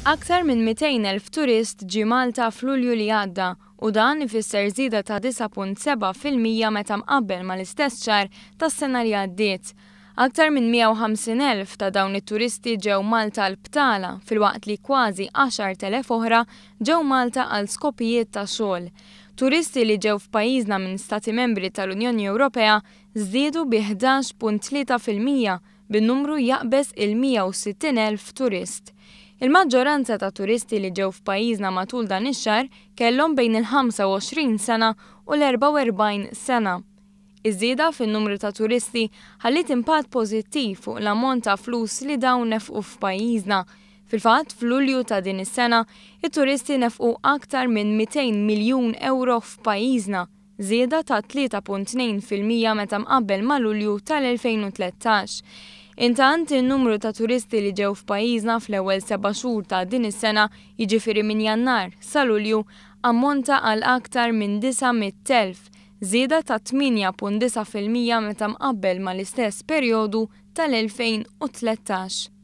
Aktar minn 200,000 turist ġie Malta f'Lulju li għadda u dan ifisser żieda ta' 9.7% meta mqabbel mal-istess xahar tas-sena li għaddiet. Aktar minn 150,000 ta' dawn it-turisti ġew Malta l-btala filwaqt li kważi 10,000 oħra ġew Malta għal skopijiet ta' xogħol. Turisti li ġew f'pajjiżna minn stati membri tal-Unjoni Ewropea żdiedu bi 11.3% bin-numru jaqbes il-160,000 turist. Il-maġġoranza ta' turisti li ġew f'pajjiżna matul dan ix-xahar kellhom bejn il-25 sena u l-44 sena. Iż-żieda fin-numru ta' turisti ħallit impatt pożittiv fuq l-ammont ta' flus li dawn nefqu f'pajjiżna. Fil-fatt, f'Lulju ta' din is-sena, it-turisti nefqu aktar minn 200 miljun euro f'pajjiżna, żieda ta' 3.2% meta mqabbel ma' Lulju tal-2013. Intant, in-numru ta' turisti li ġew f'pajjiżna fl-ewwel 7 xhur ta' din is-sena, jiġifieri minn Jannar sa Lulju, ammonta għal aktar minn 900,000, żieda ta' 8.9% meta mqabbel mal-istess perjodu tal-2013.